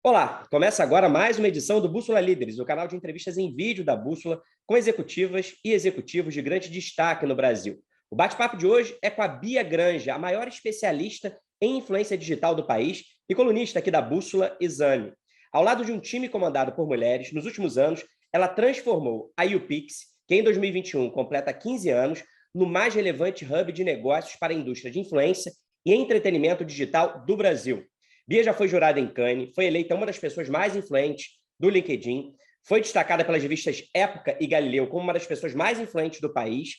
Olá, começa agora mais uma edição do Bússola Líderes, o canal de entrevistas em vídeo da Bússola com executivas e executivos de grande destaque no Brasil. O bate-papo de hoje é com a Bia Granja, a maior especialista em influência digital do país e colunista aqui da Bússola Exame. Ao lado de um time comandado por mulheres, nos últimos anos, ela transformou a YouPix, que em 2021 completa 15 anos, no mais relevante hub de negócios para a indústria de influência e entretenimento digital do Brasil. Bia já foi jurada em Cannes, foi eleita uma das pessoas mais influentes do LinkedIn, foi destacada pelas revistas Época e Galileu como uma das pessoas mais influentes do país,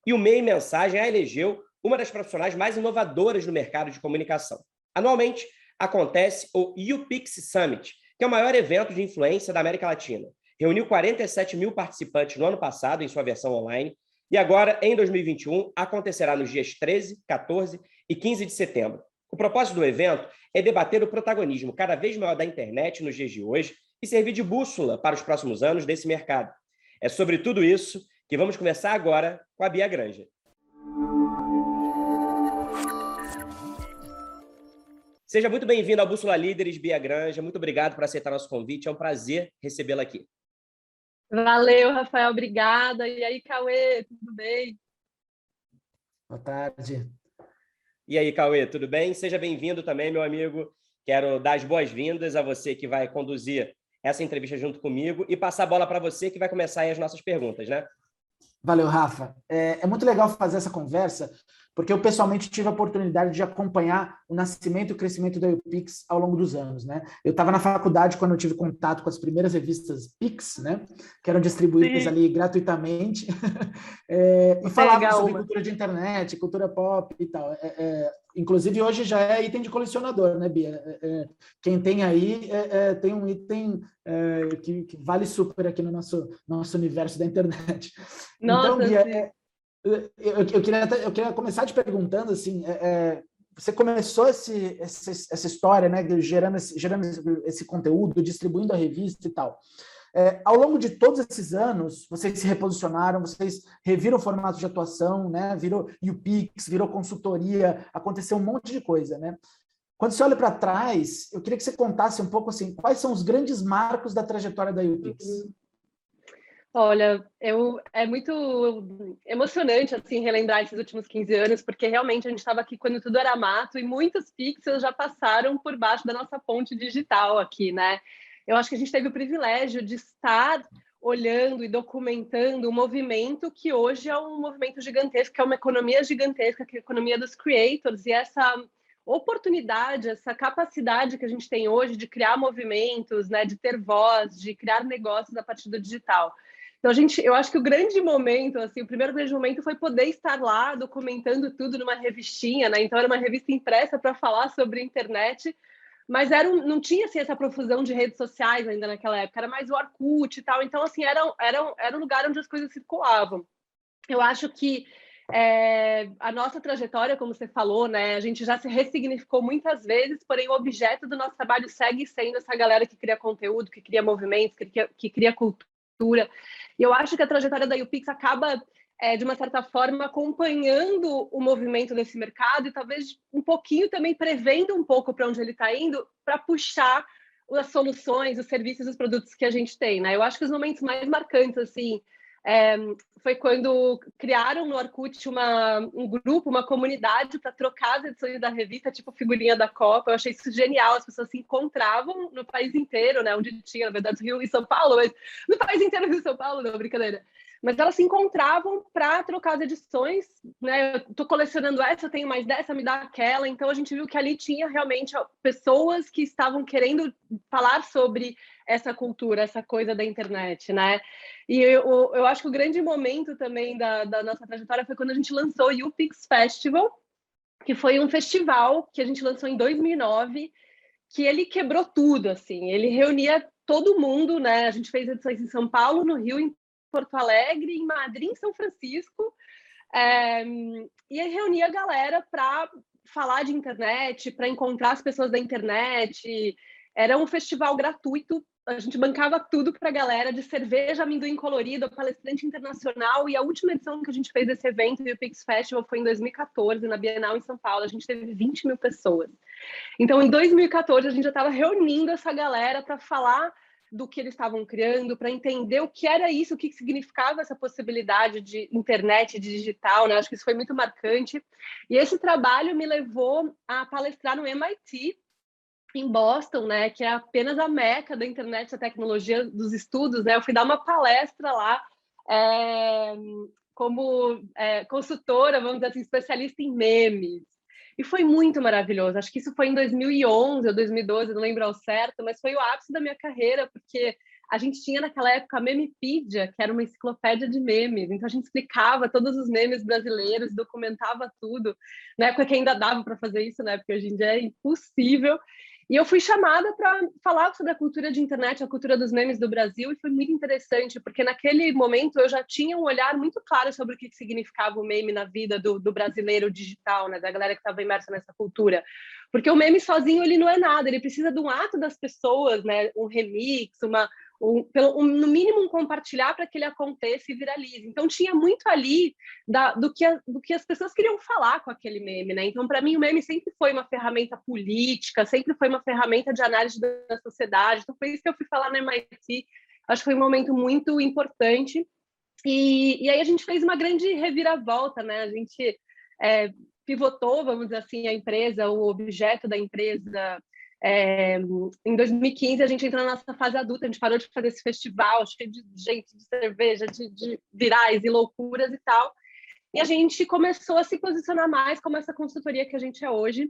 e o Meio Mensagem a elegeu uma das profissionais mais inovadoras no mercado de comunicação. Anualmente, acontece o YouPix Summit, que é o maior evento de influência da América Latina. Reuniu 47 mil participantes no ano passado, em sua versão online, e agora, em 2021, acontecerá nos dias 13, 14 e 15 de setembro. O propósito do evento é debater o protagonismo cada vez maior da internet nos dias de hoje e servir de bússola para os próximos anos desse mercado. É sobre tudo isso que vamos conversar agora com a Bia Granja. Seja muito bem-vindo ao Bússola Líderes, Bia Granja. Muito obrigado por aceitar nosso convite. É um prazer recebê-la aqui. Valeu, Rafael. Obrigada. E aí, Cauê, tudo bem? Boa tarde. E aí, Cauê, tudo bem? Seja bem-vindo também, meu amigo. Quero dar as boas-vindas a você que vai conduzir essa entrevista junto comigo e passar a bola para você que vai começar aí as nossas perguntas, né? Valeu, Rafa. É muito legal fazer essa conversa, porque eu pessoalmente tive a oportunidade de acompanhar o nascimento e o crescimento da YouPix ao longo dos anos, né? Eu estava na faculdade quando eu tive contato com as primeiras revistas Pix, né? Que eram distribuídas ali gratuitamente e falavam sobre cultura de internet, cultura pop e tal. Inclusive, hoje já é item de colecionador, né, Bia? Quem tem aí tem um item que vale super aqui no nosso universo da internet. Nossa, então, Bia, eu queria começar te perguntando, assim, você começou essa história, né, gerando esse conteúdo, distribuindo a revista e tal. Ao longo de todos esses anos, vocês se reposicionaram, vocês reviram o formato de atuação, né? Virou YouPix, virou consultoria, aconteceu um monte de coisa, né? Quando você olha para trás, eu queria que você contasse um pouco assim, quais são os grandes marcos da trajetória da YouPix? Olha, é muito emocionante assim relembrar esses últimos 15 anos, porque realmente a gente estava aqui quando tudo era mato e muitos pixels já passaram por baixo da nossa ponte digital aqui, né? Eu acho que a gente teve o privilégio de estar olhando e documentando um movimento que hoje é um movimento gigantesco, que é uma economia gigantesca, que é a economia dos creators, e essa oportunidade, essa capacidade que a gente tem hoje de criar movimentos, né, de ter voz, de criar negócios a partir do digital. Então, eu acho que o grande momento, assim, o primeiro grande momento foi poder estar lá documentando tudo numa revistinha, né? Então, era uma revista impressa para falar sobre a internet, mas não tinha assim, essa profusão de redes sociais ainda naquela época, era mais o Orkut e tal. Então, assim, era um lugar onde as coisas circulavam. Eu acho que a nossa trajetória, como você falou, né, a gente já se ressignificou muitas vezes, porém o objeto do nosso trabalho segue sendo essa galera que cria conteúdo, que cria movimentos, que cria cultura. E eu acho que a trajetória da YouPix acaba, de uma certa forma, acompanhando o movimento desse mercado e talvez um pouquinho também prevendo um pouco para onde ele está indo, para puxar as soluções, os serviços, os produtos que a gente tem, né? Eu acho que os momentos mais marcantes, assim, foi quando criaram no Orkut um grupo, uma comunidade para trocar as edições da revista, tipo figurinha da Copa. Eu achei isso genial, as pessoas se encontravam no país inteiro, né, onde tinha, na verdade, Rio e São Paulo, mas no país inteiro, Rio e São Paulo, não, brincadeira. Mas elas se encontravam para trocar as edições, né? Eu estou colecionando essa, eu tenho mais dessa, me dá aquela. Então a gente viu que ali tinha realmente pessoas que estavam querendo falar sobre essa cultura, essa coisa da internet, né? E eu acho que o grande momento também da nossa trajetória foi quando a gente lançou o YouPix Festival, que foi um festival que a gente lançou em 2009, que ele quebrou tudo, assim. Ele reunia todo mundo, né? A gente fez edições em São Paulo, no Rio, em Porto Alegre, em Madrid, em São Francisco. E aí reunia a galera para falar de internet, para encontrar as pessoas da internet. Era um festival gratuito a gente bancava tudo para a galera, de cerveja, amendoim colorido, palestrante internacional, e a última edição que a gente fez desse evento, o UPix Festival, foi em 2014, na Bienal em São Paulo. A gente teve 20 mil pessoas. Então, em 2014, a gente já estava reunindo essa galera para falar do que eles estavam criando, para entender o que era isso, o que significava essa possibilidade de internet digital, né? Acho que isso foi muito marcante. E esse trabalho me levou a palestrar no MIT, em Boston, né, que é apenas a meca da internet, da tecnologia, dos estudos, né? Eu fui dar uma palestra lá, como consultora, vamos dizer assim, especialista em memes. E foi muito maravilhoso. Acho que isso foi em 2011 ou 2012, não lembro ao certo, mas foi o ápice da minha carreira, porque a gente tinha naquela época a Memepedia, que era uma enciclopédia de memes. Então a gente explicava todos os memes brasileiros, documentava tudo. Na época que ainda dava para fazer isso, né? Porque hoje em dia é impossível. E eu fui chamada para falar sobre a cultura de internet, a cultura dos memes do Brasil, e foi muito interessante, porque naquele momento eu já tinha um olhar muito claro sobre o que significava o meme na vida do brasileiro digital, né, da galera que estava imersa nessa cultura. Porque o meme sozinho ele não é nada, ele precisa de um ato das pessoas, né, um remix, no mínimo um compartilhar para que ele aconteça e viralize. Então tinha muito ali do que as pessoas queriam falar com aquele meme, né? Então, para mim, o meme sempre foi uma ferramenta política, sempre foi uma ferramenta de análise da sociedade. Então, foi isso que eu fui falar no MIT. Acho que foi um momento muito importante. E aí a gente fez uma grande reviravolta, né? A gente pivotou, vamos dizer assim, a empresa, o objeto da empresa. Em 2015 a gente entrou na nossa fase adulta, a gente parou de fazer esse festival cheio de gente, de cerveja, de virais e loucuras e tal, e a gente começou a se posicionar mais como essa consultoria que a gente é hoje,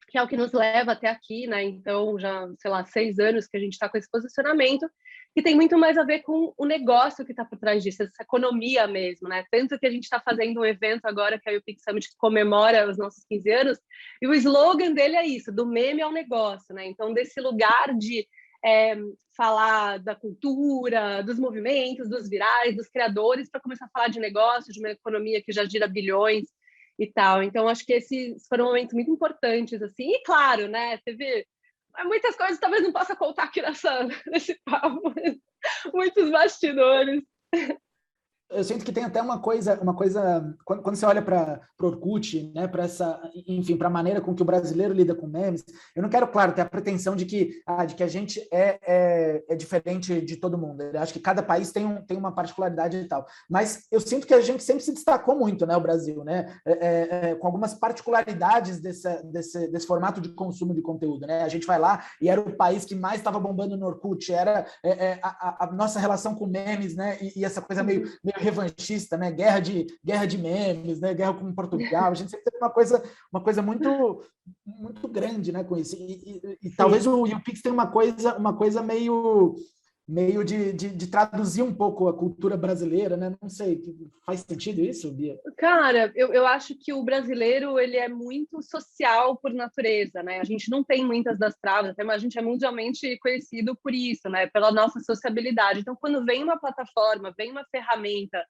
que é o que nos leva até aqui, né? Então já, sei lá, 6 anos que a gente está com esse posicionamento, que tem muito mais a ver com o negócio que está por trás disso, essa economia mesmo, né? Tanto que a gente está fazendo um evento agora, que é o UPix Summit, que comemora os nossos 15 anos, e o slogan dele é isso, do meme ao negócio, né? Então, desse lugar de falar da cultura, dos movimentos, dos virais, dos criadores, para começar a falar de negócio, de uma economia que já gira bilhões e tal. Então, acho que esses foram momentos muito importantes, assim. E, claro, né, teve muitas coisas, talvez não possa contar aqui nesse papo, muitos bastidores. Eu sinto que tem até uma coisa quando você olha para o Orkut, né, para essa, enfim, para a maneira com que o brasileiro lida com memes. Eu não quero, claro, ter a pretensão de que a gente é diferente de todo mundo. Eu acho que cada país tem uma particularidade e tal. Mas eu sinto que a gente sempre se destacou muito, né, o Brasil, né, com algumas particularidades desse formato de consumo de conteúdo, né? A gente vai lá e era o país que mais estava bombando no Orkut, era a nossa relação com memes, né, e essa coisa meio revanchista, né? Guerra de memes, né? Guerra com Portugal. A gente sempre teve uma coisa muito, muito grande, né, com isso. E talvez o UPix tenha uma coisa meio de traduzir um pouco a cultura brasileira, né? Não sei, faz sentido isso, Bia? Cara, eu acho que o brasileiro ele é muito social por natureza, né? A gente não tem muitas das travas, até mas a gente é mundialmente conhecido por isso, né? Pela nossa sociabilidade. Então, quando vem uma plataforma, vem uma ferramenta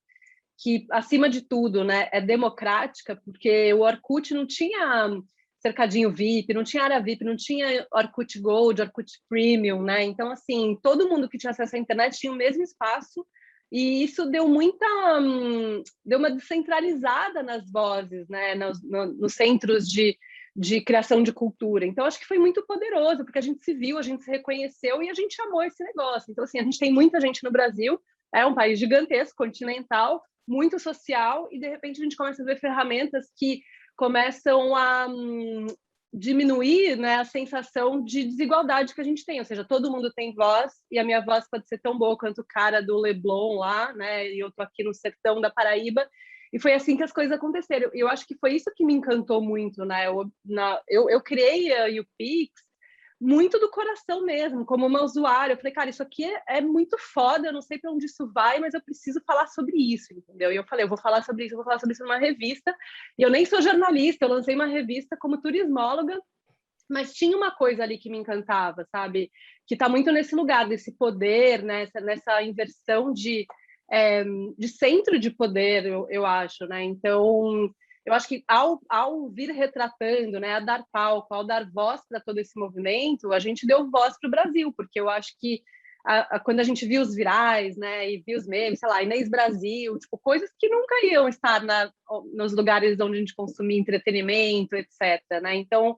que, acima de tudo, né, é democrática, porque o Orkut não tinha cercadinho VIP, não tinha área VIP, não tinha Orkut Gold, Orkut Premium, né? Então, assim, todo mundo que tinha acesso à internet tinha o mesmo espaço, e isso deu uma descentralizada nas vozes, né? Nos centros de criação de cultura. Então, acho que foi muito poderoso, porque a gente se viu, a gente se reconheceu e a gente amou esse negócio. Então, assim, a gente tem muita gente no Brasil, é um país gigantesco, continental, muito social, e de repente a gente começa a ver ferramentas que começam a diminuir, né, a sensação de desigualdade que a gente tem, ou seja, todo mundo tem voz, e a minha voz pode ser tão boa quanto o cara do Leblon lá, né, e eu tô aqui no sertão da Paraíba, e foi assim que as coisas aconteceram. Eu acho que foi isso que me encantou muito, né, eu criei a UPix muito do coração mesmo, como uma usuária. Eu falei, cara, isso aqui é muito foda, eu não sei para onde isso vai, mas eu preciso falar sobre isso, entendeu? E eu falei, eu vou falar sobre isso numa revista. E eu nem sou jornalista, eu lancei uma revista como turismóloga, mas tinha uma coisa ali que me encantava, sabe? Que está muito nesse lugar, desse poder, né? Nessa inversão de centro de poder, eu acho, né? Então, eu acho que ao vir retratando, né, a dar palco, ao dar voz para todo esse movimento, a gente deu voz para o Brasil, porque eu acho que quando a gente viu os virais, né, e viu os memes, sei lá, Inês Brasil, tipo, coisas que nunca iam estar nos lugares onde a gente consumia entretenimento, etc., né? Então,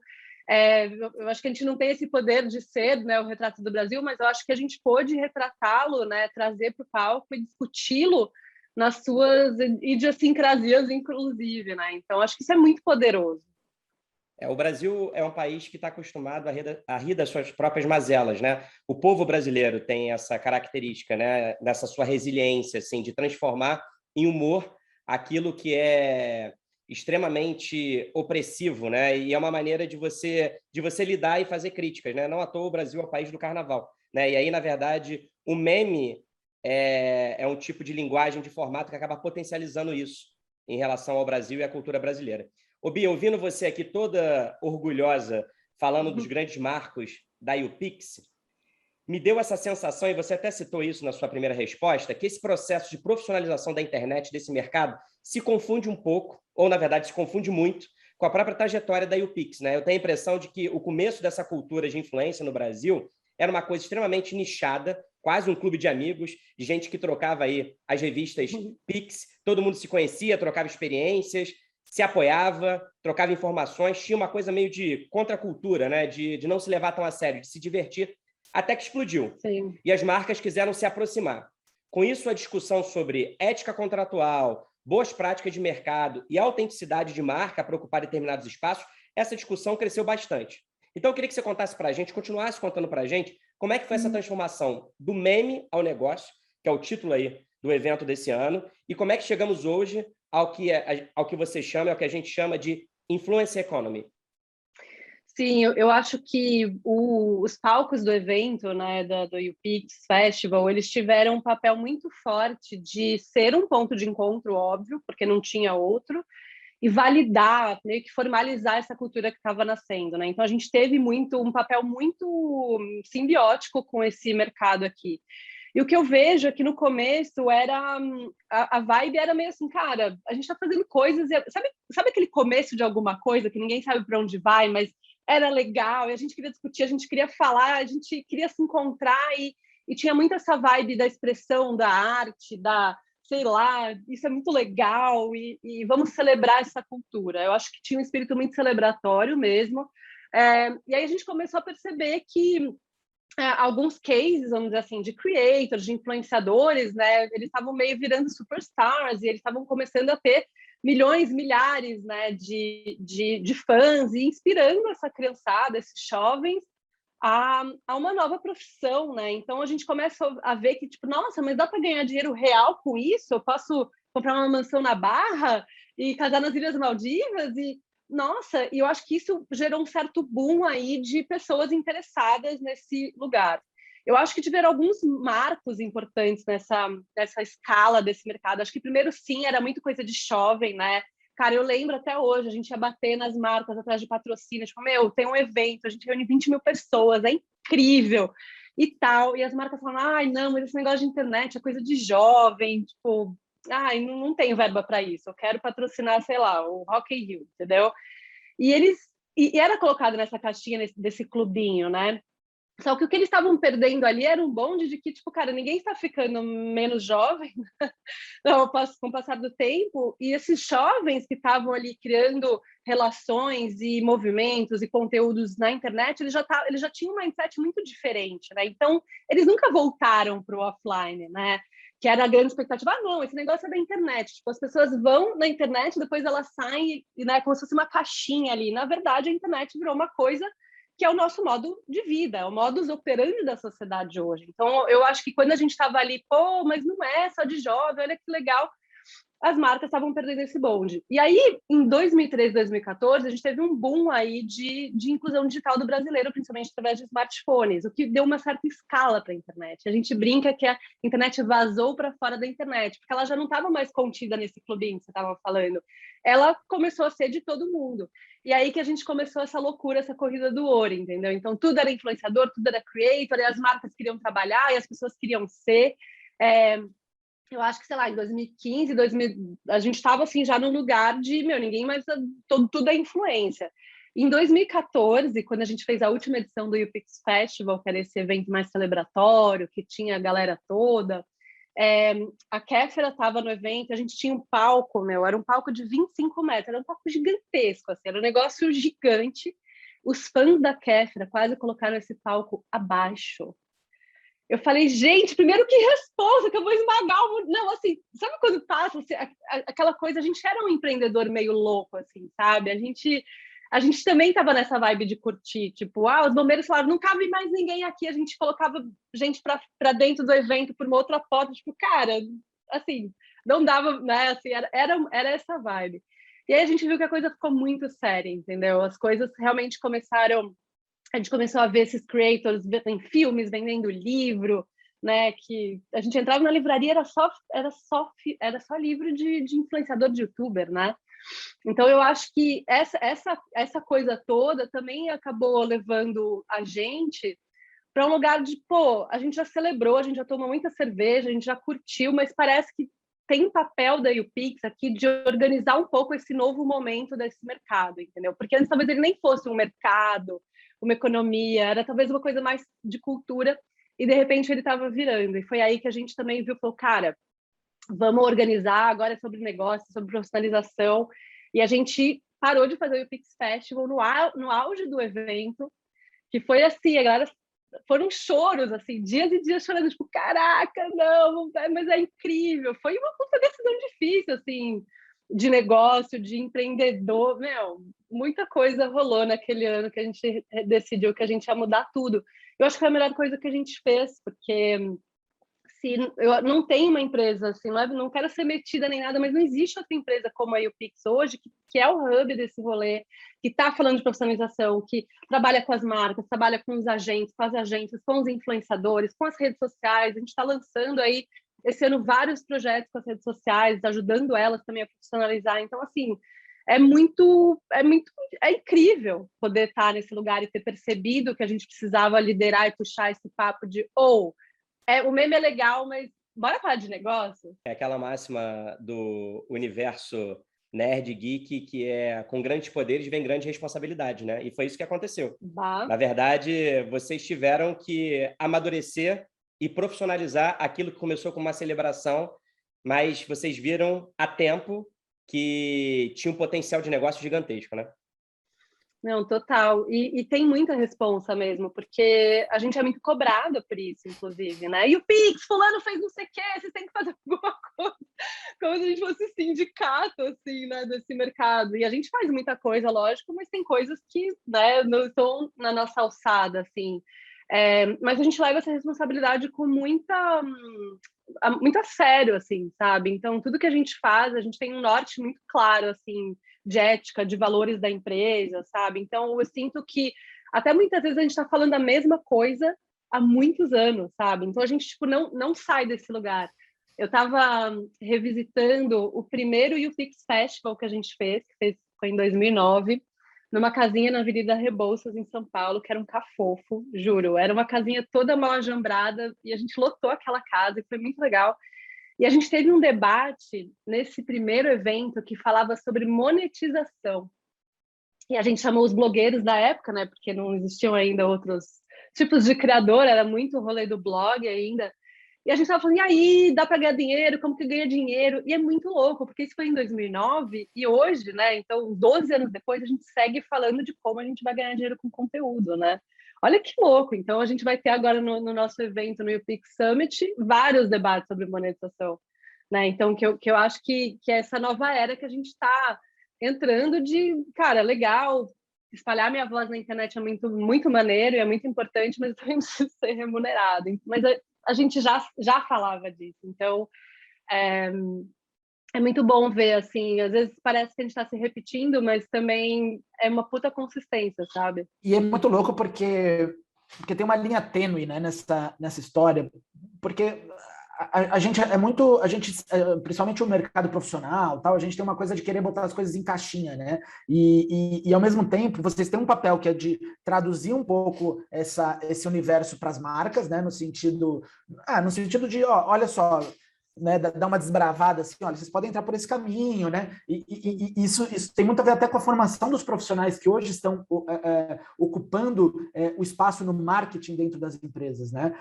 eu acho que a gente não tem esse poder de ser, né, o retrato do Brasil, mas eu acho que a gente pôde retratá-lo, né, trazer para o palco e discuti-lo nas suas idiosincrasias, inclusive, né? Então, acho que isso é muito poderoso. O Brasil é um país que está acostumado a rir das suas próprias mazelas, né? O povo brasileiro tem essa característica, né? Dessa sua resiliência, assim, de transformar em humor aquilo que é extremamente opressivo, né? E é uma maneira de você lidar e fazer críticas, né? Não à toa o Brasil é o país do carnaval, né? E aí, na verdade, o meme é um tipo de linguagem, de formato que acaba potencializando isso em relação ao Brasil e à cultura brasileira. Ô, Bia, ouvindo você aqui toda orgulhosa, falando dos grandes marcos da YouPix, me deu essa sensação, e você até citou isso na sua primeira resposta, que esse processo de profissionalização da internet, desse mercado, se confunde um pouco, ou, na verdade, se confunde muito, com a própria trajetória da YouPix, né? Eu tenho a impressão de que o começo dessa cultura de influência no Brasil era uma coisa extremamente nichada, quase um clube de amigos, de gente que trocava aí as revistas Pix, todo mundo se conhecia, trocava experiências, se apoiava, trocava informações, tinha uma coisa meio de contracultura, né? De não se levar tão a sério, de se divertir, até que explodiu. Sim. E as marcas quiseram se aproximar. Com isso, a discussão sobre ética contratual, boas práticas de mercado e autenticidade de marca para ocupar determinados espaços, essa discussão cresceu bastante. Então, eu queria que você contasse para a gente, continuasse contando para a gente, como é que foi essa transformação do meme ao negócio, que é o título aí do evento desse ano, e como é que chegamos hoje ao que você chama, ao que a gente chama de influence economy. Sim, eu acho que os palcos do evento, né, do YouPix Festival, eles tiveram um papel muito forte de ser um ponto de encontro, óbvio, porque não tinha outro, e validar, meio que formalizar essa cultura que estava nascendo, né? Então a gente teve um papel muito simbiótico com esse mercado aqui. E o que eu vejo é que no começo era a vibe era meio assim, cara, a gente está fazendo coisas, sabe aquele começo de alguma coisa que ninguém sabe para onde vai, mas era legal, e a gente queria discutir, a gente queria falar, a gente queria se encontrar, e tinha muito essa vibe da expressão, da arte, sei lá, isso é muito legal, e vamos celebrar essa cultura. Eu acho que tinha um espírito muito celebratório mesmo. E aí a gente começou a perceber que alguns cases, vamos dizer assim, de creators, de influenciadores, né, eles estavam meio virando superstars, e eles estavam começando a ter milhões, milhares, né, de fãs, e inspirando essa criançada, esses jovens, a uma nova profissão, né? Então a gente começa a ver que, tipo, nossa, mas dá para ganhar dinheiro real com isso? Eu posso comprar uma mansão na Barra e casar nas Ilhas Maldivas? E nossa, e eu acho que isso gerou um certo boom aí de pessoas interessadas nesse lugar. Eu acho que tiveram alguns marcos importantes nessa escala desse mercado. Acho que primeiro, sim, era muito coisa de jovem, né? Cara, eu lembro até hoje, a gente ia bater nas marcas atrás de patrocínio, tipo, tem um evento, a gente reúne 20 mil pessoas, é incrível, e tal, e as marcas falam, ai, não, mas esse negócio de internet é coisa de jovem, tipo, ai, não tenho verba para isso, eu quero patrocinar, sei lá, o Rock in Rio, entendeu? E era colocado nessa caixinha, desse clubinho, né? Só que o que eles estavam perdendo ali era um bonde de que, tipo, cara, ninguém está ficando menos jovem com o passar do tempo, e esses jovens que estavam ali criando relações e movimentos e conteúdos na internet, eles já tinham um mindset muito diferente, né? Então, eles nunca voltaram para o offline, né? Que era a grande expectativa. Ah, não, esse negócio é da internet. Tipo, as pessoas vão na internet, depois elas saem, né, como se fosse uma caixinha ali. Na verdade, a internet virou uma coisa que é o nosso modo de vida, é o modus operandi da sociedade hoje. Então, eu acho que quando a gente estava ali, pô, mas não é só de jovem, olha que legal, as marcas estavam perdendo esse bonde. E aí, em 2013, 2014, a gente teve um boom aí de inclusão digital do brasileiro, principalmente através de smartphones, o que deu uma certa escala para a internet. A gente brinca que a internet vazou para fora da internet, porque ela já não estava mais contida nesse clubinho que você estava falando. Ela começou a ser de todo mundo. E aí que a gente começou essa loucura, essa corrida do ouro, entendeu? Então, tudo era influenciador, tudo era creator, e as marcas queriam trabalhar, e as pessoas queriam ser. Eu acho que, sei lá, em 2015, a gente estava assim, já no lugar de, ninguém mais, tudo é influência. Em 2014, quando a gente fez a última edição do UPix Festival, que era esse evento mais celebratório, que tinha a galera toda, a Kéfera estava no evento, a gente tinha um palco, era um palco de 25 metros, era um palco gigantesco, assim, era um negócio gigante. Os fãs da Kéfera quase colocaram esse palco abaixo. Eu falei, gente, primeiro que resposta, que eu vou esmagar o mundo. Não, assim, sabe quando passa assim, aquela coisa, a gente era um empreendedor meio louco, assim, sabe? A gente também estava nessa vibe de curtir, tipo, os bombeiros falaram, não cabe mais ninguém aqui, a gente colocava gente para dentro do evento por uma outra porta, tipo, cara, assim, não dava, né, assim, era essa vibe. E aí a gente viu que a coisa ficou muito séria, entendeu? As coisas realmente começaram, a gente começou a ver esses creators em filmes, vendendo livro, né, que a gente entrava na livraria, era só livro de influenciador de youtuber, né? Então, eu acho que essa coisa toda também acabou levando a gente para um lugar de, a gente já celebrou, a gente já tomou muita cerveja, a gente já curtiu, mas parece que tem papel da UPix aqui de organizar um pouco esse novo momento desse mercado, entendeu? Porque antes talvez ele nem fosse um mercado, uma economia, era talvez uma coisa mais de cultura, e de repente ele estava virando. E foi aí que a gente também viu, falou, cara, vamos organizar, agora é sobre negócio, sobre profissionalização. E a gente parou de fazer o UPix Festival no auge do evento, que foi assim, a galera, foram choros, assim, dias e dias chorando, tipo, caraca, não, mas é incrível. Foi uma puta decisão difícil, assim, de negócio, de empreendedor, muita coisa rolou naquele ano que a gente decidiu que a gente ia mudar tudo. Eu acho que foi a melhor coisa que a gente fez, porque eu não tenho uma empresa, assim, não quero ser metida nem nada, mas não existe outra empresa como a UPix hoje, que é o hub desse rolê, que está falando de profissionalização, que trabalha com as marcas, trabalha com os agentes, com as agências, com os influenciadores, com as redes sociais. A gente está lançando aí, esse ano, vários projetos com as redes sociais, ajudando elas também a profissionalizar. Então, assim, é incrível poder estar nesse lugar e ter percebido que a gente precisava liderar e puxar esse papo de o meme é legal, mas bora falar de negócio? É aquela máxima do universo nerd geek que é com grandes poderes vem grande responsabilidade, né? E foi isso que aconteceu. Na verdade, vocês tiveram que amadurecer e profissionalizar aquilo que começou com uma celebração, mas vocês viram a tempo que tinha um potencial de negócio gigantesco, né? Não, total. E tem muita responsa mesmo, porque a gente é muito cobrada por isso, inclusive, né? E o Pix, fulano fez não sei o quê, vocês têm que fazer alguma coisa. Como se a gente fosse sindicato, assim, né, desse mercado. E a gente faz muita coisa, lógico, mas tem coisas que, né, não estão na nossa alçada, assim. Mas a gente leva essa responsabilidade com muito a sério, assim, sabe? Então, tudo que a gente faz, a gente tem um norte muito claro, assim, de ética, de valores da empresa, sabe? Então, eu sinto que até muitas vezes a gente está falando a mesma coisa há muitos anos, sabe? Então, a gente, tipo, não sai desse lugar. Eu estava revisitando o primeiro UPix Festival que a gente fez, foi em 2009, numa casinha na Avenida Rebouças, em São Paulo, que era um cafofo, juro. Era uma casinha toda mal ajambrada e a gente lotou aquela casa e foi muito legal. E a gente teve um debate nesse primeiro evento que falava sobre monetização. E a gente chamou os blogueiros da época, né? Porque não existiam ainda outros tipos de criador, era muito o rolê do blog ainda. E a gente estava falando, e aí, dá para ganhar dinheiro? Como que ganha dinheiro? E é muito louco, porque isso foi em 2009 e hoje, né? Então, 12 anos depois, a gente segue falando de como a gente vai ganhar dinheiro com conteúdo, né? Olha que louco! Então, a gente vai ter agora no nosso evento, no UPix Summit, vários debates sobre monetização, né? Então, que eu acho que é essa nova era que a gente está entrando de, cara, legal, espalhar minha voz na internet é muito, muito maneiro e é muito importante, mas eu também preciso ser remunerado. Mas a gente já falava disso, então é muito bom ver, assim, às vezes parece que a gente está se repetindo, mas também é uma puta consistência, sabe? E é muito louco porque tem uma linha tênue, né, nessa história, porque a gente é muito, principalmente o mercado profissional, tal, a gente tem uma coisa de querer botar as coisas em caixinha, né? E ao mesmo tempo, vocês têm um papel que é de traduzir um pouco esse universo para as marcas, né? No sentido de, olha só, né, dar uma desbravada assim, olha, vocês podem entrar por esse caminho, né? E isso tem muito a ver até com a formação dos profissionais que hoje estão ocupando o espaço no marketing dentro das empresas, né?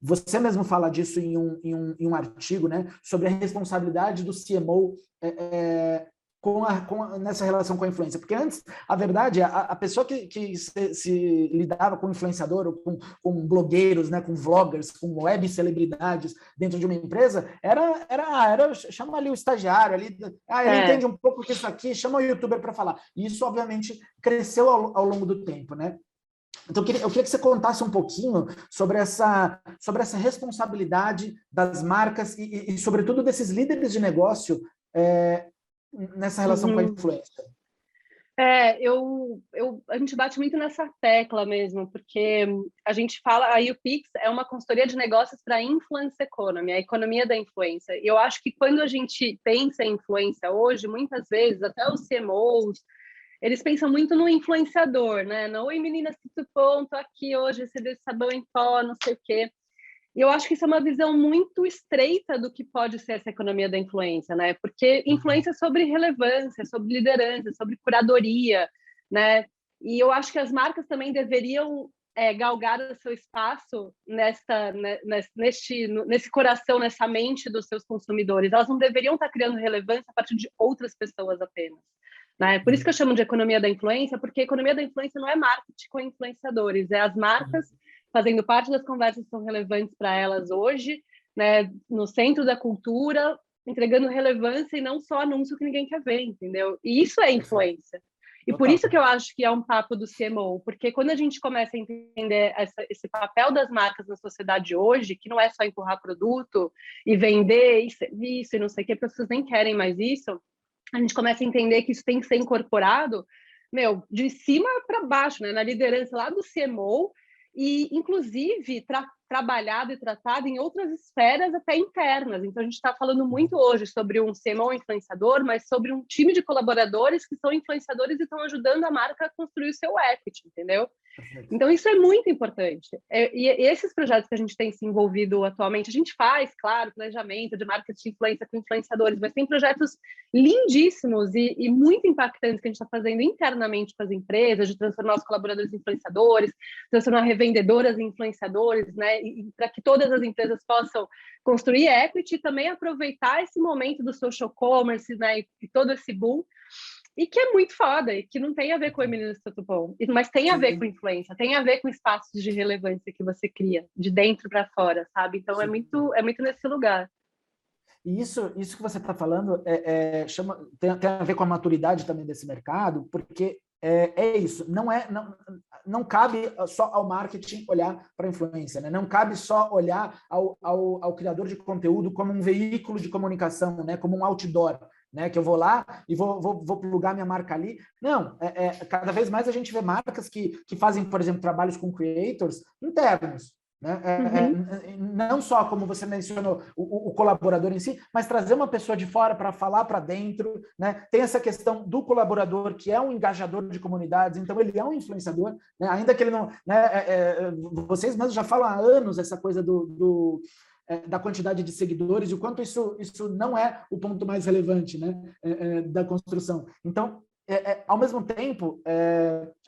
Você mesmo fala disso em um artigo, né, sobre a responsabilidade do CMO nessa relação com a influência, porque antes, a verdade, a pessoa que se lidava com influenciador, ou com blogueiros, né, com vloggers, com web celebridades dentro de uma empresa, chama ali o estagiário, ali, ele entende um pouco disso aqui, chama o youtuber para falar. E isso, obviamente, cresceu ao longo do tempo, né? Então, eu queria que você contasse um pouquinho sobre essa responsabilidade das marcas e sobretudo, desses líderes de negócio nessa relação com a influência. A gente bate muito nessa tecla mesmo, porque a gente fala, a YouPix é uma consultoria de negócios para influence economy, a economia da influência. E eu acho que quando a gente pensa em influência hoje, muitas vezes, até os CMOs, eles pensam muito no influenciador, né? Não, oi meninas, tudo bom? Tô aqui hoje, recebi esse sabão em pó, não sei o quê. E eu acho que isso é uma visão muito estreita do que pode ser essa economia da influência, né? Porque influência é sobre relevância, sobre liderança, sobre curadoria, né? E eu acho que as marcas também deveriam galgar o seu espaço nesse coração, nessa mente dos seus consumidores. Elas não deveriam estar criando relevância a partir de outras pessoas apenas, né? Por isso que eu chamo de economia da influência, porque a economia da influência não é marketing com influenciadores, é as marcas fazendo parte das conversas que são relevantes para elas hoje, né, no centro da cultura, entregando relevância e não só anúncio que ninguém quer ver, entendeu? E isso é influência. E por isso que eu acho que é um papo do CMO, porque quando a gente começa a entender esse papel das marcas na sociedade hoje, que não é só empurrar produto e vender e serviço e não sei o que, porque as pessoas nem querem mais isso, a gente começa a entender que isso tem que ser incorporado, de cima para baixo, né, na liderança lá do CMO, e, inclusive, trabalhado e tratado em outras esferas até internas. Então, a gente está falando muito hoje sobre um CMO influenciador, mas sobre um time de colaboradores que são influenciadores e estão ajudando a marca a construir o seu equity, entendeu? Então, isso é muito importante. E esses projetos que a gente tem se envolvido atualmente, a gente faz, claro, planejamento de marketing de influência com influenciadores, mas tem projetos lindíssimos e muito impactantes que a gente está fazendo internamente com as empresas, de transformar os colaboradores em influenciadores, transformar revendedoras em influenciadores, né? E para que todas as empresas possam construir equity e também aproveitar esse momento do social commerce, né? E todo esse boom. E que é muito foda, e que não tem a ver com o Meninas Tudo Bom, mas tem a ver com influência, tem a ver com espaços de relevância que você cria, de dentro para fora, sabe? Então é muito nesse lugar. E isso que você está falando tem a ver com a maturidade também desse mercado, porque isso, não cabe só ao marketing olhar para a influência, né? Não cabe só olhar ao criador de conteúdo como um veículo de comunicação, né? Como um outdoor, né, que eu vou lá e vou plugar minha marca ali. Não, cada vez mais a gente vê marcas que fazem, por exemplo, trabalhos com creators internos, né? Não só, como você mencionou, o colaborador em si, mas trazer uma pessoa de fora para falar para dentro, né? Tem essa questão do colaborador, que é um engajador de comunidades, então ele é um influenciador, né? Ainda que ele não... Né, vocês mesmos já falam há anos essa coisa da quantidade de seguidores, e o quanto isso não é o ponto mais relevante, né, da construção. Então, ao mesmo tempo,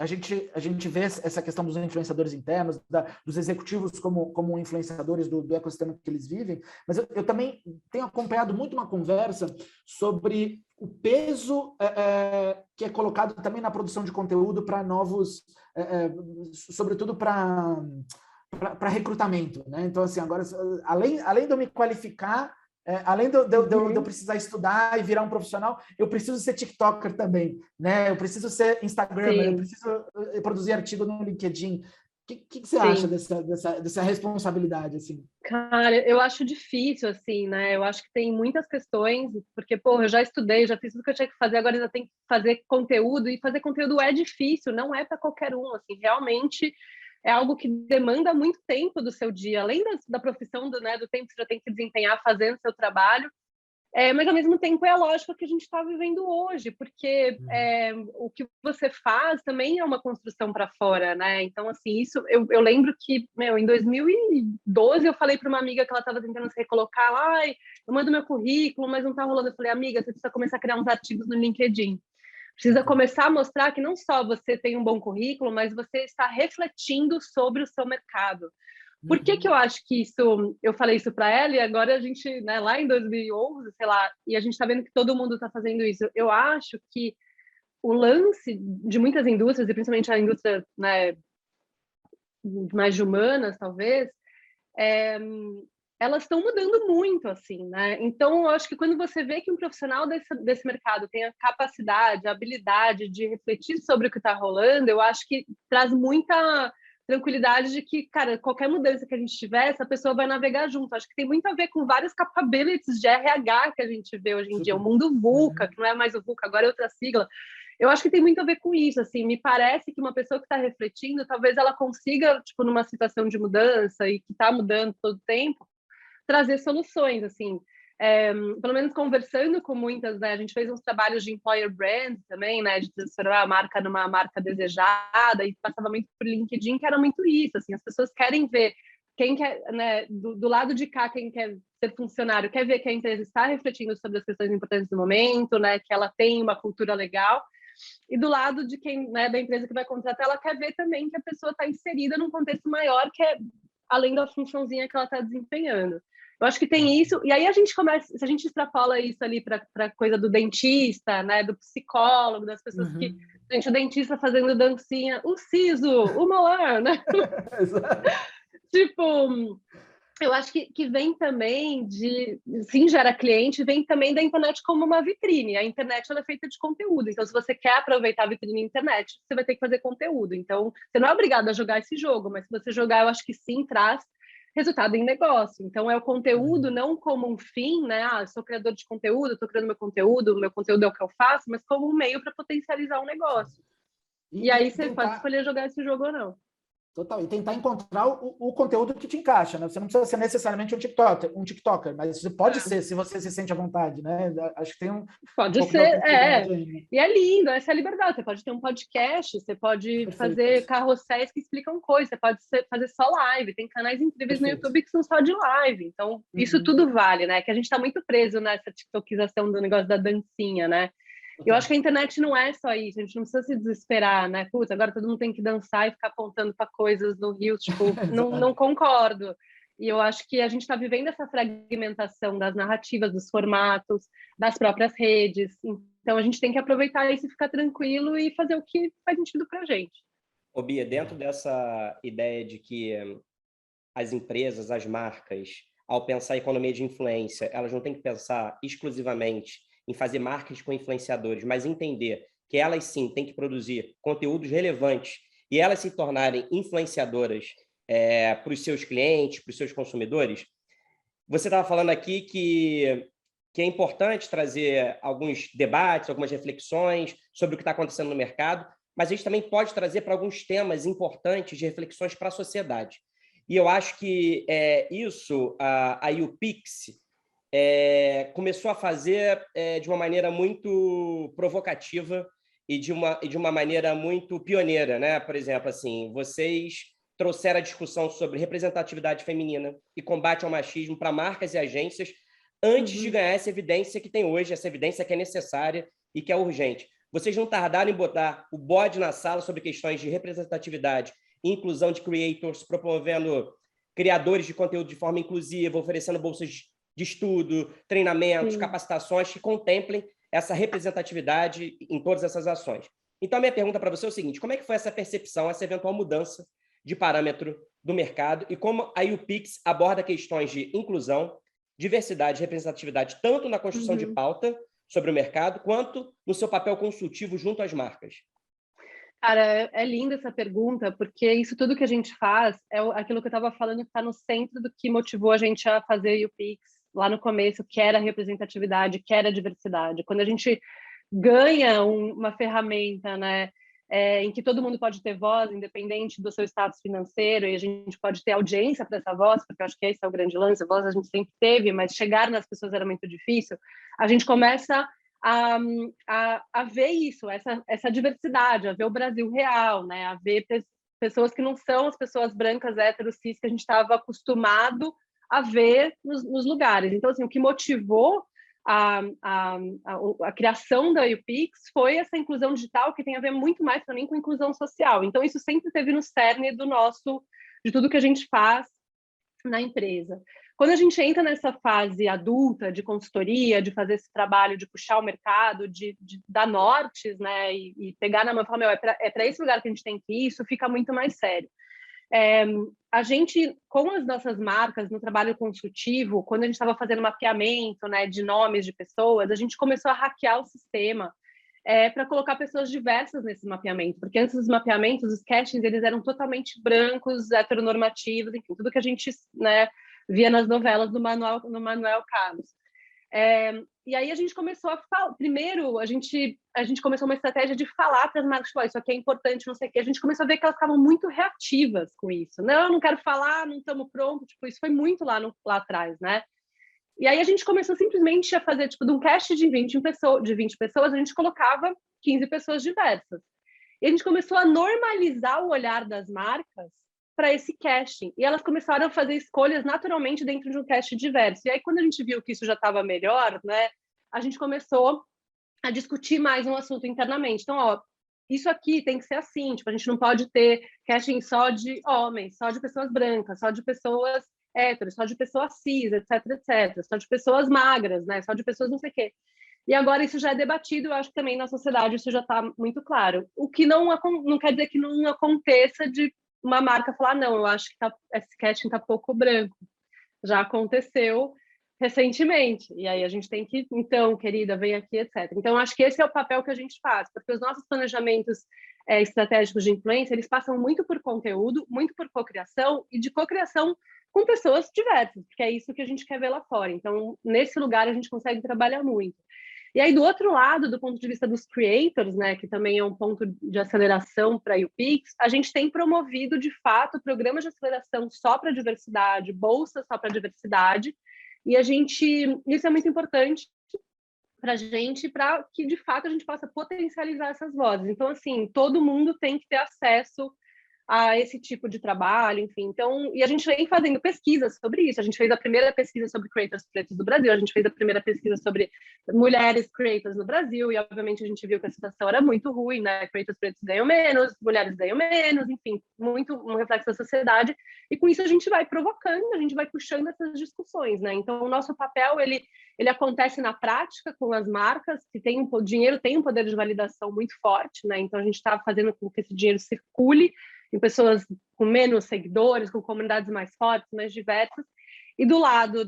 a gente vê essa questão dos influenciadores internos, dos executivos como influenciadores do ecossistema que eles vivem, mas eu também tenho acompanhado muito uma conversa sobre o peso que é colocado também na produção de conteúdo para novos, sobretudo para recrutamento, né? Então, assim, agora, além de eu me qualificar, além de eu precisar estudar e virar um profissional, eu preciso ser TikToker também, né? Eu preciso ser Instagramer, eu preciso produzir artigo no LinkedIn. O que você acha dessa responsabilidade, assim? Cara, eu acho difícil, assim, né? Eu acho que tem muitas questões, porque, pô, eu já estudei, já fiz tudo que eu tinha que fazer, agora ainda tem que fazer conteúdo, e fazer conteúdo é difícil, não é para qualquer um, assim, realmente é algo que demanda muito tempo do seu dia, além da profissão, do tempo que você já tem que desempenhar fazendo seu trabalho, Mas ao mesmo tempo é a lógica que a gente está vivendo hoje, porque o que você faz também é uma construção para fora, né? Então, assim, isso eu lembro que, em 2012 eu falei para uma amiga que ela estava tentando se recolocar, eu mando meu currículo, mas não está rolando. Eu falei, amiga, você precisa começar a criar uns artigos no LinkedIn. Precisa começar a mostrar que não só você tem um bom currículo, mas você está refletindo sobre o seu mercado. Por que eu acho que isso... Eu falei isso para ela e agora a gente, né, lá em 2011, sei lá, e a gente está vendo que todo mundo está fazendo isso. Eu acho que o lance de muitas indústrias, e principalmente a indústria, né, mais de humanas, talvez, elas estão mudando muito, assim, né? Então, eu acho que quando você vê que um profissional desse mercado tem a capacidade, a habilidade de refletir sobre o que está rolando, eu acho que traz muita tranquilidade de que, cara, qualquer mudança que a gente tiver, essa pessoa vai navegar junto. Acho que tem muito a ver com várias capabilities de RH que a gente vê hoje em dia. O mundo VUCA, que não é mais o VUCA, agora é outra sigla. Eu acho que tem muito a ver com isso, assim, me parece que uma pessoa que está refletindo, talvez ela consiga, tipo, numa situação de mudança e que está mudando todo o tempo, trazer soluções, assim, pelo menos conversando com muitas, né, a gente fez uns trabalhos de employer brand também, né, de transformar a marca numa marca desejada, e passava muito por LinkedIn, que era muito isso, assim, as pessoas querem ver quem quer, né, do lado de cá, quem quer ser funcionário, quer ver que a empresa está refletindo sobre as questões importantes do momento, né, que ela tem uma cultura legal, e do lado de quem, né, da empresa que vai contratar, ela quer ver também que a pessoa está inserida num contexto maior, que é além da funçãozinha que ela está desempenhando. Eu acho que tem isso, e aí a gente começa, se a gente extrapola isso ali para a coisa do dentista, né, do psicólogo, das pessoas que, gente, o dentista fazendo dancinha, o siso, o molar, né? Tipo, eu acho que vem também de, sim, gera cliente, vem também da internet como uma vitrine. A internet ela é feita de conteúdo, então se você quer aproveitar a vitrine na internet, você vai ter que fazer conteúdo. Então, você não é obrigado a jogar esse jogo, mas se você jogar, eu acho que sim, traz resultado em negócio. Então, é o conteúdo não como um fim, né? Eu sou criador de conteúdo, estou criando meu conteúdo é o que eu faço, mas como um meio para potencializar um negócio. E aí você pode escolher jogar esse jogo ou não. Total, e tentar encontrar o conteúdo que te encaixa, né? Você não precisa ser necessariamente um TikToker, mas você pode ser, se você se sente à vontade, né? Acho que tem pode ser, E é lindo, essa é a liberdade. Você pode ter um podcast, você pode fazer carrosséis que explicam coisas, você pode fazer só live, tem canais incríveis no YouTube que são só de live. Então, isso tudo vale, né? Que a gente está muito preso nessa tiktokização do negócio da dancinha, né? Eu acho que a internet não é só isso, a gente não precisa se desesperar, né? Putz, agora todo mundo tem que dançar e ficar apontando para coisas no Rio, tipo, não concordo. E eu acho que a gente está vivendo essa fragmentação das narrativas, dos formatos, das próprias redes. Então a gente tem que aproveitar isso e ficar tranquilo e fazer o que faz sentido para a gente. Ô, Bia, dentro dessa ideia de que as empresas, as marcas, ao pensar em economia de influência, elas não têm que pensar exclusivamente em fazer marcas com influenciadores, mas entender que elas sim têm que produzir conteúdos relevantes e elas se tornarem influenciadoras para os seus clientes, para os seus consumidores. Você estava falando aqui que é importante trazer alguns debates, algumas reflexões sobre o que está acontecendo no mercado, mas a gente também pode trazer para alguns temas importantes de reflexões para a sociedade. E eu acho que isso a YouPix começou a fazer de uma maneira muito provocativa e de uma maneira muito pioneira, né? Por exemplo, assim, vocês trouxeram a discussão sobre representatividade feminina e combate ao machismo para marcas e agências antes de ganhar essa evidência que tem hoje, essa evidência que é necessária e que é urgente. Vocês não tardaram em botar o bode na sala sobre questões de representatividade e inclusão de creators, promovendo criadores de conteúdo de forma inclusiva, oferecendo bolsas de estudo, treinamentos, capacitações que contemplem essa representatividade em todas essas ações. Então, a minha pergunta para você é o seguinte: como é que foi essa percepção, essa eventual mudança de parâmetro do mercado e como a YouPix aborda questões de inclusão, diversidade e representatividade, tanto na construção de pauta sobre o mercado, quanto no seu papel consultivo junto às marcas? Cara, é linda essa pergunta, porque isso tudo que a gente faz é aquilo que eu estava falando que está no centro do que motivou a gente a fazer YouPix lá no começo, que era a representatividade, que era a diversidade. Quando a gente ganha uma ferramenta, né, em que todo mundo pode ter voz, independente do seu status financeiro, e a gente pode ter audiência para essa voz, porque eu acho que esse é o grande lance. A voz a gente sempre teve, mas chegar nas pessoas era muito difícil. A gente começa a ver isso, essa diversidade, a ver o Brasil real, né? A ver pessoas que não são as pessoas brancas, héteros, cis, que a gente estava acostumado a ver nos lugares. Então, assim, o que motivou a criação da UPix foi essa inclusão digital, que tem a ver muito mais também com inclusão social. Então, isso sempre esteve no cerne de tudo que a gente faz na empresa. Quando a gente entra nessa fase adulta de consultoria, de fazer esse trabalho, de puxar o mercado, de dar nortes, né, e pegar na mão e falar, meu, é para esse lugar que a gente tem que ir, isso fica muito mais sério. A gente, com as nossas marcas, no trabalho consultivo, quando a gente estava fazendo mapeamento, né, de nomes de pessoas, a gente começou a hackear o sistema para colocar pessoas diversas nesse mapeamento, porque antes dos mapeamentos, os castings, eles eram totalmente brancos, heteronormativos, enfim, tudo que a gente, né, via nas novelas do Manuel Carlos. E aí a gente começou a falar, primeiro a gente começou uma estratégia de falar para as marcas, tipo, isso aqui é importante, não sei o quê. A gente começou a ver que elas estavam muito reativas com isso. Não quero falar, não estamos prontos, tipo, isso foi muito lá atrás, né? E aí a gente começou simplesmente a fazer, tipo, de um cast de 20 pessoas, a gente colocava 15 pessoas diversas. E a gente começou a normalizar o olhar das marcas para esse casting. E elas começaram a fazer escolhas naturalmente dentro de um casting diverso. E aí, quando a gente viu que isso já estava melhor, né, a gente começou a discutir mais um assunto internamente. Então, ó, isso aqui tem que ser assim, tipo, a gente não pode ter casting só de homens, só de pessoas brancas, só de pessoas héteros, só de pessoas cis, etc, etc, só de pessoas magras, né, só de pessoas não sei o quê. E agora isso já é debatido, eu acho que também na sociedade isso já está muito claro. O que não quer dizer que não aconteça de uma marca falar, não, eu acho que esse casting está pouco branco. Já aconteceu recentemente. E aí a gente tem que, então, querida, vem aqui, etc. Então, acho que esse é o papel que a gente faz, porque os nossos planejamentos estratégicos de influência, eles passam muito por conteúdo, muito por cocriação, e de cocriação com pessoas diversas, porque é isso que a gente quer ver lá fora. Então, nesse lugar, a gente consegue trabalhar muito. E aí, do outro lado, do ponto de vista dos creators, né, que também é um ponto de aceleração para a UPix, a gente tem promovido, de fato, programas de aceleração só para diversidade, bolsas só para diversidade, e isso é muito importante para a gente, para que, de fato, a gente possa potencializar essas vozes. Então, assim, todo mundo tem que ter acesso a esse tipo de trabalho, enfim. Então, e a gente vem fazendo pesquisas sobre isso. A gente fez a primeira pesquisa sobre creators pretos do Brasil, a gente fez a primeira pesquisa sobre mulheres creators no Brasil, e obviamente a gente viu que a situação era muito ruim, né? Creators pretos ganham menos, mulheres ganham menos, enfim, muito um reflexo da sociedade. E com isso a gente vai provocando, a gente vai puxando essas discussões, né? Então, o nosso papel, ele acontece na prática com as marcas, que o dinheiro tem um poder de validação muito forte, né? Então, a gente está fazendo com que esse dinheiro circule em pessoas com menos seguidores, com comunidades mais fortes, mais diversas. E do lado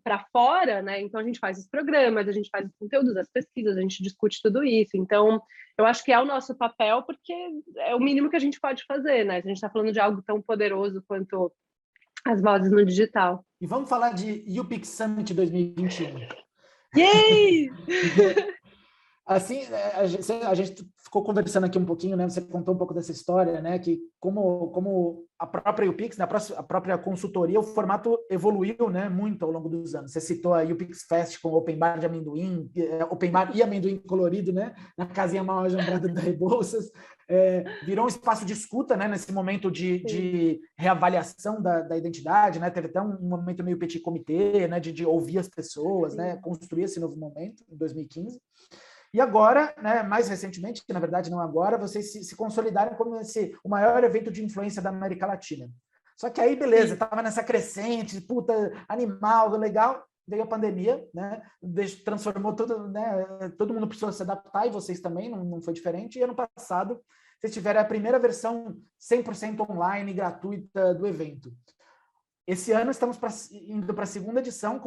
para fora, né? Então a gente faz os programas, a gente faz os conteúdos, as pesquisas, a gente discute tudo isso. Então, eu acho que é o nosso papel, porque é o mínimo que a gente pode fazer, né? A gente está falando de algo tão poderoso quanto as vozes no digital. E vamos falar de UPix Summit 2021. Yay! Assim, a gente ficou conversando aqui um pouquinho, né? Você contou um pouco dessa história, né? Que como a própria UPix, né? A própria consultoria, o formato evoluiu, né? Muito ao longo dos anos. Você citou a UPix Fest com open bar de amendoim, open bar e amendoim colorido, né? Na casinha mal ajambrada da Rebouças. Virou um espaço de escuta, né? Nesse momento de reavaliação da identidade, né? Teve até um momento meio petit comité, né? De ouvir as pessoas, né? Construir esse novo momento em 2015. E agora, né, mais recentemente, que na verdade não agora, vocês se consolidaram como o maior evento de influência da América Latina. Só que aí, beleza, estava nessa crescente, puta, animal, legal, veio a pandemia, né, transformou tudo, né, todo mundo precisou se adaptar, e vocês também, não foi diferente. E ano passado, vocês tiveram a primeira versão 100% online, gratuita do evento. Esse ano estamos indo para a segunda edição,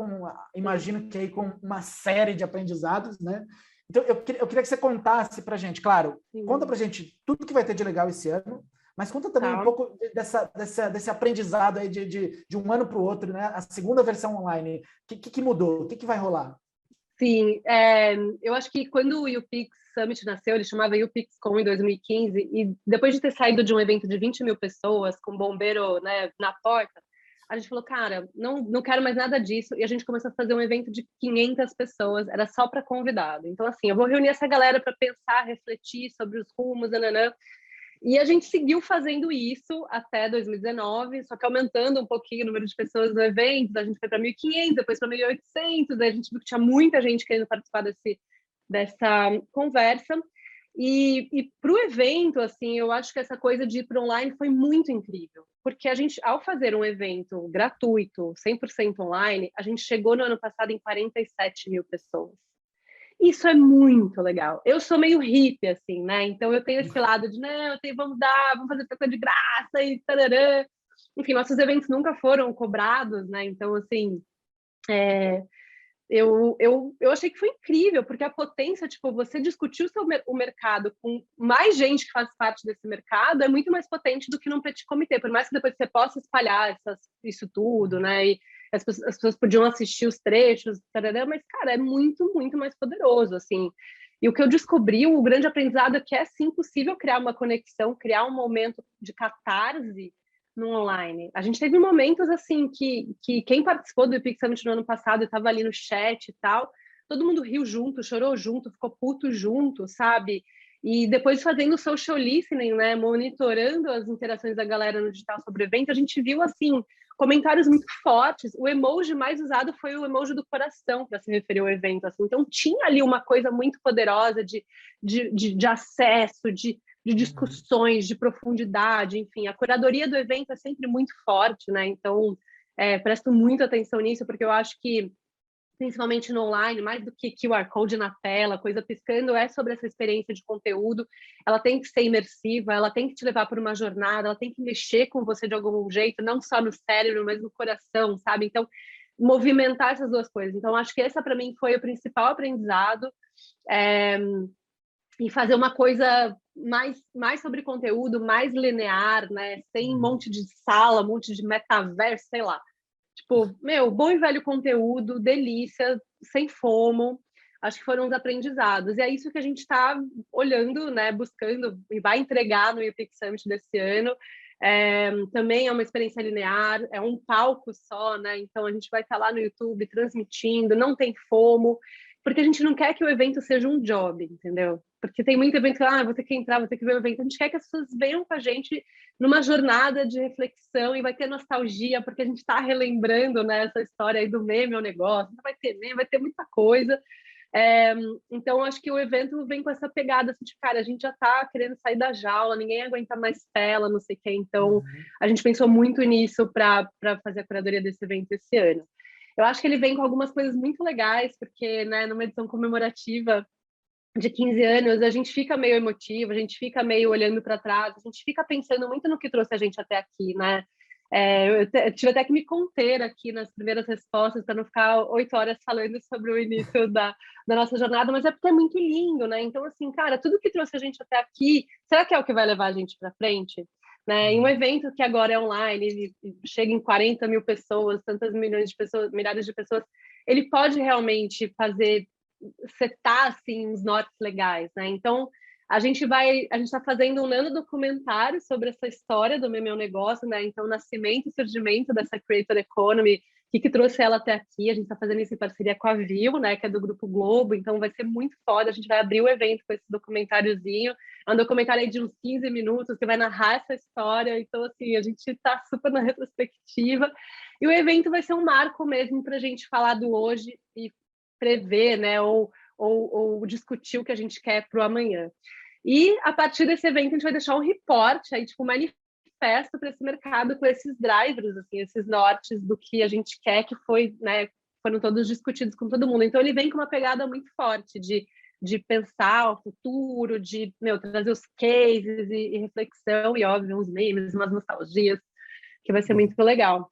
imagino que aí com uma série de aprendizados, né? Então, eu queria que você contasse para a gente, claro, conta para a gente tudo que vai ter de legal esse ano, mas conta também um pouco desse aprendizado aí de um ano para o outro, né? A segunda versão online, o que mudou? O que vai rolar? Sim, eu acho que quando o UPix Summit nasceu, ele chamava UPixCon em 2015, e depois de ter saído de um evento de 20 mil pessoas, com bombeiro, né, na porta, a gente falou, cara, não quero mais nada disso, e a gente começou a fazer um evento de 500 pessoas, era só para convidado. Então, assim, eu vou reunir essa galera para pensar, refletir sobre os rumos, nananã. E a gente seguiu fazendo isso até 2019, só que aumentando um pouquinho o número de pessoas no evento, a gente foi para 1.500, depois para 1.800, a gente viu que tinha muita gente querendo participar dessa conversa. E para o evento, assim, eu acho que essa coisa de ir para online foi muito incrível, porque a gente, ao fazer um evento gratuito, 100% online, a gente chegou no ano passado em 47 mil pessoas. Isso é muito legal. Eu sou meio hippie, assim, né? Então eu tenho esse lado de, não, vamos fazer coisa de graça e tararã. Enfim, nossos eventos nunca foram cobrados, né? Então, assim, eu achei que foi incrível, porque a potência, tipo, você discutir o mercado com mais gente que faz parte desse mercado é muito mais potente do que num petit comitê, por mais que depois você possa espalhar isso tudo, né? E as pessoas podiam assistir os trechos, tarará, mas, cara, é muito, muito mais poderoso, assim. E o que eu descobri, o grande aprendizado é que é, sim, possível criar uma conexão, criar um momento de catarse no online. A gente teve momentos, assim, que quem participou do Epic Summit no ano passado e estava ali no chat e tal, todo mundo riu junto, chorou junto, ficou puto junto, sabe? E depois fazendo social listening, né, monitorando as interações da galera no digital sobre o evento, a gente viu, assim, comentários muito fortes. O emoji mais usado foi o emoji do coração para se referir ao evento. Assim. Então, tinha ali uma coisa muito poderosa de acesso, de discussões, de profundidade, enfim. A curadoria do evento é sempre muito forte, né? Então, presto muita atenção nisso, porque eu acho que, principalmente no online, mais do que QR Code na tela, coisa piscando, é sobre essa experiência de conteúdo. Ela tem que ser imersiva, ela tem que te levar por uma jornada, ela tem que mexer com você de algum jeito, não só no cérebro, mas no coração, sabe? Então, movimentar essas duas coisas. Então, acho que essa, para mim, foi o principal aprendizado. E fazer uma coisa mais sobre conteúdo, mais linear, né? Sem um monte de sala, um monte de metaverso, sei lá. Tipo, bom e velho conteúdo, delícia, sem fomo. Acho que foram os aprendizados. E é isso que a gente está olhando, né? Buscando e vai entregar no UPix Summit desse ano. Também é uma experiência linear, é um palco só, né? Então a gente vai estar lá no YouTube transmitindo, não tem fomo, porque a gente não quer que o evento seja um job, entendeu? Porque tem muito evento que, vou ter que entrar, vou ter que ver o evento. A gente quer que as pessoas venham com a gente numa jornada de reflexão e vai ter nostalgia, porque a gente está relembrando, né, essa história aí do meme ao negócio. Vai ter meme, vai ter muita coisa. Então, acho que o evento vem com essa pegada assim, de, cara, a gente já está querendo sair da jaula, ninguém aguenta mais tela, não sei o quê. Então, a gente pensou muito nisso para fazer a curadoria desse evento esse ano. Eu acho que ele vem com algumas coisas muito legais, porque, né, numa edição comemorativa de 15 anos, a gente fica meio emotivo, a gente fica meio olhando para trás, a gente fica pensando muito no que trouxe a gente até aqui, né? Eu tive até que me conter aqui nas primeiras respostas para não ficar 8 horas falando sobre o início da nossa jornada, mas é porque é muito lindo, né? Então, assim, cara, tudo que trouxe a gente até aqui, será que é o que vai levar a gente para frente? Né? Em um evento que agora é online, ele chega em 40 mil pessoas, tantas milhões de pessoas, milhares de pessoas, ele pode realmente setar assim uns nortes legais, né? Então a gente está fazendo um nanodocumentário sobre essa história do Meu Negócio, né? Então, o nascimento e surgimento dessa Creator Economy, o que trouxe ela até aqui. A gente está fazendo isso em parceria com a Viu, né? Que é do Grupo Globo, então vai ser muito foda. A gente vai abrir o evento com esse documentáriozinho. É um documentário aí de uns 15 minutos que vai narrar essa história. Então, assim, a gente está super na retrospectiva. E o evento vai ser um marco mesmo para a gente falar do hoje e prever, né? Ou discutir o que a gente quer para o amanhã. E a partir desse evento a gente vai deixar um reporte, aí, tipo, um manifesto para esse mercado com esses drivers, assim, esses nortes do que a gente quer, que foi, né, foram todos discutidos com todo mundo. Então ele vem com uma pegada muito forte de pensar o futuro, de trazer os cases e reflexão, e óbvio, uns memes, umas nostalgias, que vai ser muito legal.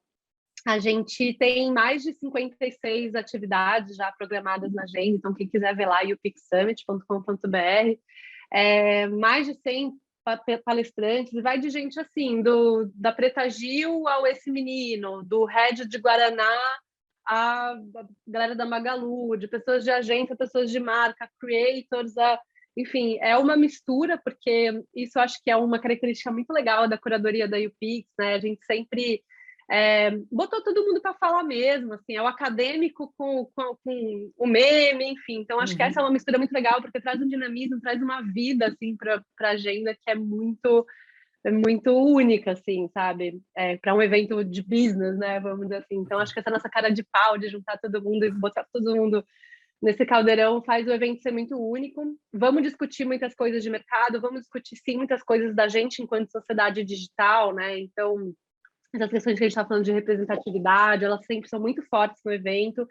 A gente tem mais de 56 atividades já programadas na agenda, então quem quiser ver lá, upixsummit.com.br. Mais de 100 palestrantes, e vai de gente assim, da Preta Gil ao Esse Menino, do Red de Guaraná a galera da Magalu, de pessoas de agência, pessoas de marca, creators, enfim, é uma mistura, porque isso eu acho que é uma característica muito legal da curadoria da YouPix, né? A gente sempre botou todo mundo para falar mesmo, assim, é o acadêmico com o meme, enfim. Então, acho que essa é uma mistura muito legal, porque traz um dinamismo, traz uma vida, assim, para a agenda que é muito única, assim, sabe? Para um evento de business, né? Vamos dizer assim. Então, acho que essa nossa cara de pau de juntar todo mundo e botar todo mundo nesse caldeirão faz o evento ser muito único. Vamos discutir muitas coisas de mercado, vamos discutir, sim, muitas coisas da gente enquanto sociedade digital, né? Então, essas questões que a gente está falando de representatividade, elas sempre são muito fortes no evento.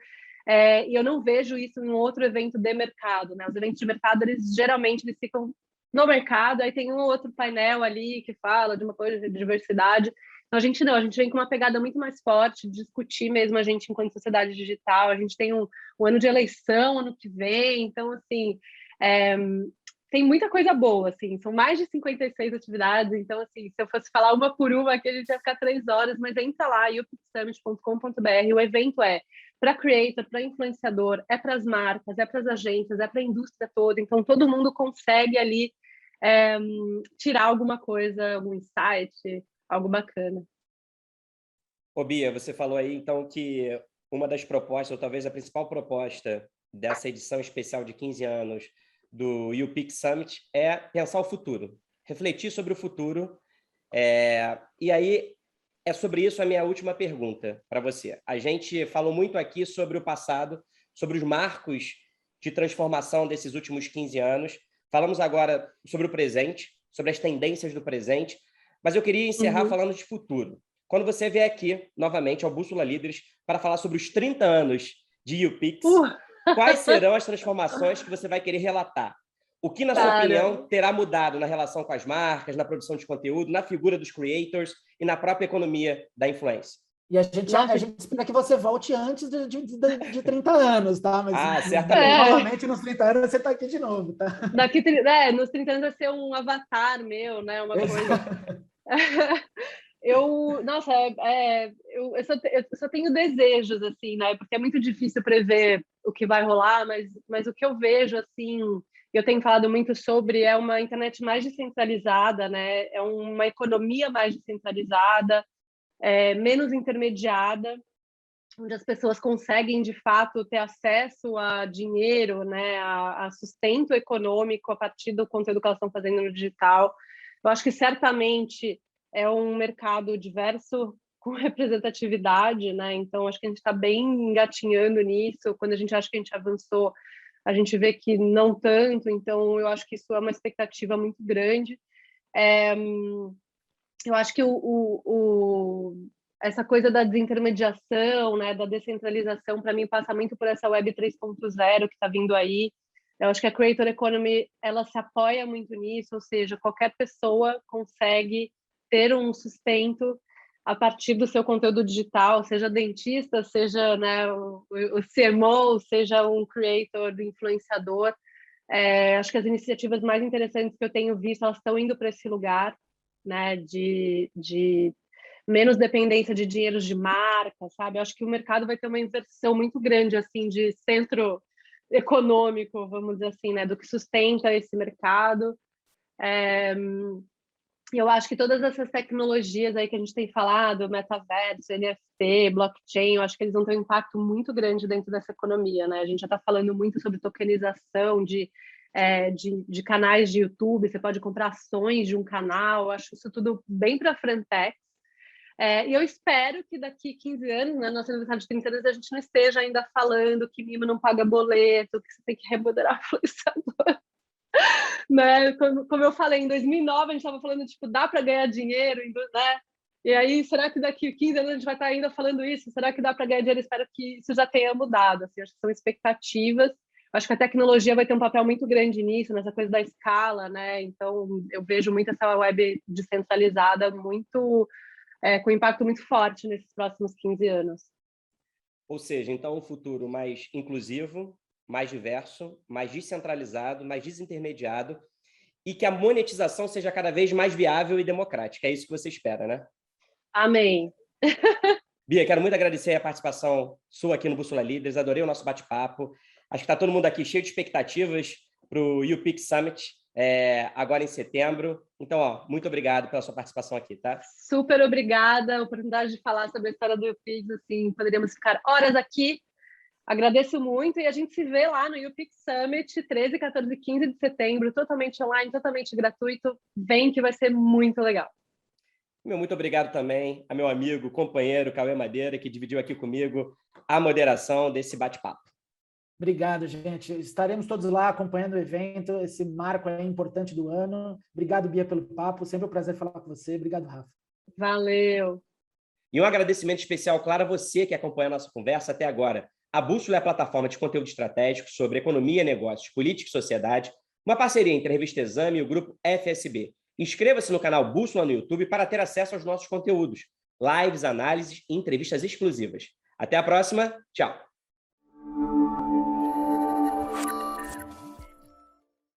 E eu não vejo isso em um outro evento de mercado, né? Os eventos de mercado, eles ficam no mercado, aí tem um outro painel ali que fala de uma coisa de diversidade. Então, a gente vem com uma pegada muito mais forte, de discutir mesmo a gente enquanto sociedade digital. A gente tem um ano de eleição, ano que vem, então, assim, tem muita coisa boa, assim, são mais de 56 atividades, então, assim, se eu fosse falar uma por uma aqui, a gente ia ficar 3 horas, mas entra lá, youpixsummit.com.br, o evento é para creator, para influenciador, é para as marcas, é para as agências, é para a indústria toda, então todo mundo consegue ali tirar alguma coisa, algum insight, algo bacana. Ô, Bia, você falou aí, então, que uma das propostas, ou talvez a principal proposta dessa edição especial de 15 anos do YouPix Summit é pensar o futuro, refletir sobre o futuro. E aí, é sobre isso a minha última pergunta para você. A gente falou muito aqui sobre o passado, sobre os marcos de transformação desses últimos 15 anos. Falamos agora sobre o presente, sobre as tendências do presente, mas eu queria encerrar falando de futuro. Quando você vier aqui, novamente, ao Bússola Líderes, para falar sobre os 30 anos de YouPix, quais serão as transformações que você vai querer relatar? O que, na sua opinião, terá mudado na relação com as marcas, na produção de conteúdo, na figura dos creators e na própria economia da influência? E a gente espera que você volte antes de 30 anos, tá? Mas certamente. Novamente, nos 30 anos, você está aqui de novo, tá? Nos 30 anos vai ser um avatar meu, né? Uma coisa... Eu só tenho desejos, assim, né? Porque é muito difícil prever o que vai rolar, mas o que eu vejo, assim, eu tenho falado muito sobre, é uma internet mais descentralizada, né? É uma economia mais descentralizada, menos intermediada, onde as pessoas conseguem, de fato, ter acesso a dinheiro, né? A sustento econômico a partir do conteúdo que elas estão fazendo no digital. Eu acho que certamente é um mercado diverso com representatividade, né? Então, acho que a gente está bem engatinhando nisso. Quando a gente acha que a gente avançou, a gente vê que não tanto. Então, eu acho que isso é uma expectativa muito grande. Eu acho que essa coisa da desintermediação, né, da descentralização, para mim, passa muito por essa Web 3.0 que está vindo aí. Eu acho que a Creator Economy, ela se apoia muito nisso, ou seja, qualquer pessoa consegue ter um sustento a partir do seu conteúdo digital, seja dentista, seja, né, o CMO, seja um creator, influenciador. Acho que as iniciativas mais interessantes que eu tenho visto, elas estão indo para esse lugar, né, de menos dependência de dinheiros de marca, sabe? Eu acho que o mercado vai ter uma inversão muito grande, assim, de centro econômico, vamos dizer assim, né, do que sustenta esse mercado. Eu acho que todas essas tecnologias aí que a gente tem falado, metaverso, NFT, blockchain, eu acho que eles vão ter um impacto muito grande dentro dessa economia, né? A gente já está falando muito sobre tokenização de canais de YouTube, você pode comprar ações de um canal, eu acho isso tudo bem para frentex. E eu espero que daqui 15 anos, né, nosso aniversário de 30 anos, a gente não esteja ainda falando que Mimo não paga boleto, que você tem que remodelar o influenciador. Né? Como eu falei, em 2009 a gente estava falando, tipo, dá para ganhar dinheiro, né? E aí, será que daqui 15 anos a gente vai estar ainda falando isso? Será que dá para ganhar dinheiro? Espero que isso já tenha mudado. Assim, acho que são expectativas. Acho que a tecnologia vai ter um papel muito grande nisso, nessa coisa da escala, né? Então, eu vejo muito essa web descentralizada, muito com impacto muito forte nesses próximos 15 anos. Ou seja, então, um futuro mais inclusivo, mais diverso, mais descentralizado, mais desintermediado e que a monetização seja cada vez mais viável e democrática. É isso que você espera, né? Amém. Bia, quero muito agradecer a participação sua aqui no Bússola Líderes, adorei o nosso bate-papo. Acho que está todo mundo aqui cheio de expectativas para o UPix Summit, agora em setembro. Então, muito obrigado pela sua participação aqui, tá? Super obrigada, a oportunidade de falar sobre a história do UPix, assim, poderíamos ficar horas aqui. Agradeço muito e a gente se vê lá no UPix Summit, 13, 14 e 15 de setembro, totalmente online, totalmente gratuito. Vem que vai ser muito legal. Muito obrigado também a meu amigo, companheiro Cauê Madeira, que dividiu aqui comigo a moderação desse bate-papo. Obrigado, gente. Estaremos todos lá acompanhando o evento, esse marco aí importante do ano. Obrigado, Bia, pelo papo. Sempre um prazer falar com você. Obrigado, Rafa. Valeu. E um agradecimento especial, claro, a você que acompanha a nossa conversa até agora. A Bússola é a plataforma de conteúdo estratégico sobre economia, negócios, política e sociedade, uma parceria entre a Revista Exame e o Grupo FSB. Inscreva-se no canal Bússola no YouTube para ter acesso aos nossos conteúdos, lives, análises e entrevistas exclusivas. Até a próxima. Tchau.